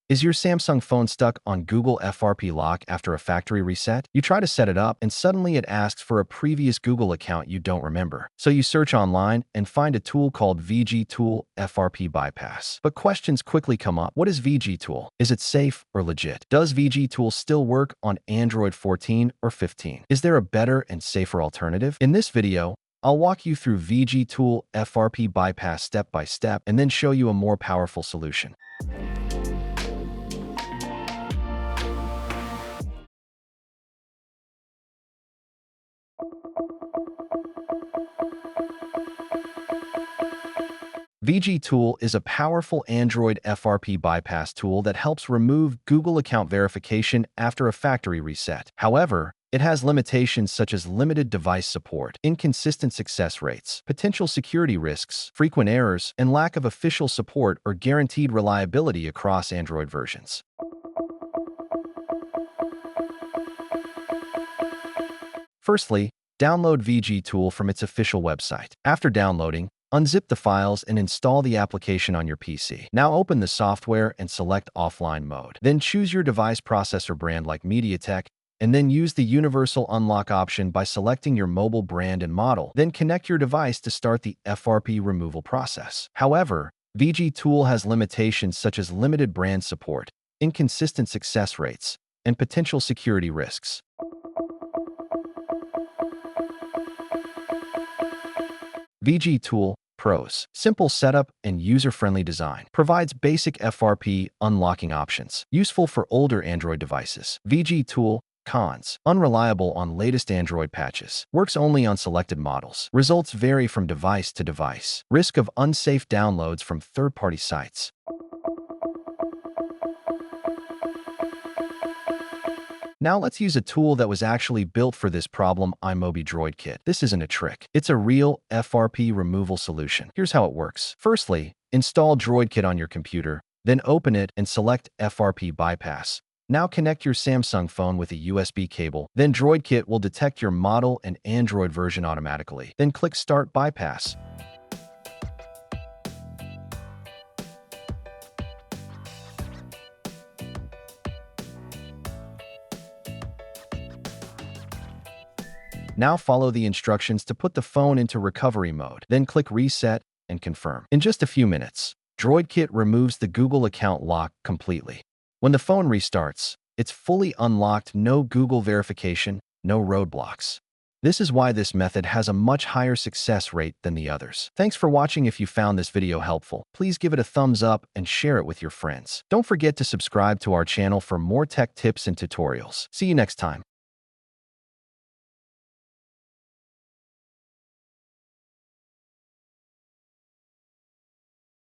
Is your Samsung phone stuck on Google FRP lock after a factory reset? You try to set it up and suddenly it asks for a previous Google account you don't remember. So you search online and find a tool called VG Tool FRP Bypass. But questions quickly come up. What is VG Tool? Is it safe or legit? Does VG Tool still work on Android 14 or 15? Is there a better and safer alternative? In this video, I'll walk you through VG Tool FRP Bypass step by step and then show you a more powerful solution. VG Tool is a powerful Android FRP bypass tool that helps remove Google account verification after a factory reset. However, it has limitations such as limited device support, inconsistent success rates, potential security risks, frequent errors, and lack of official support or guaranteed reliability across Android versions. Firstly, download VG Tool from its official website. After downloading, unzip the files and install the application on your PC. Now open the software and select offline mode. Then choose your device processor brand like MediaTek, and then use the universal unlock option by selecting your mobile brand and model. Then connect your device to start the FRP removal process. However, VG Tool has limitations such as limited brand support, inconsistent success rates, and potential security risks. VG Tool Pros: simple setup and user-friendly design. Provides basic FRP unlocking options. Useful for older Android devices. VG Tool Cons: unreliable on latest Android patches. Works only on selected models. Results vary from device to device. Risk of unsafe downloads from third-party sites. Now let's use a tool that was actually built for this problem, iMobie DroidKit. This isn't a trick. It's a real FRP removal solution. Here's how it works. Firstly, install DroidKit on your computer, then open it and select FRP Bypass. Now connect your Samsung phone with a USB cable. Then DroidKit will detect your model and Android version automatically. Then click Start Bypass. Now follow the instructions to put the phone into recovery mode. Then click Reset and Confirm. In just a few minutes, DroidKit removes the Google account lock completely. When the phone restarts, it's fully unlocked, no Google verification, no roadblocks. This is why this method has a much higher success rate than the others. Thanks for watching. If you found this video helpful, please give it a thumbs up and share it with your friends. Don't forget to subscribe to our channel for more tech tips and tutorials. See you next time.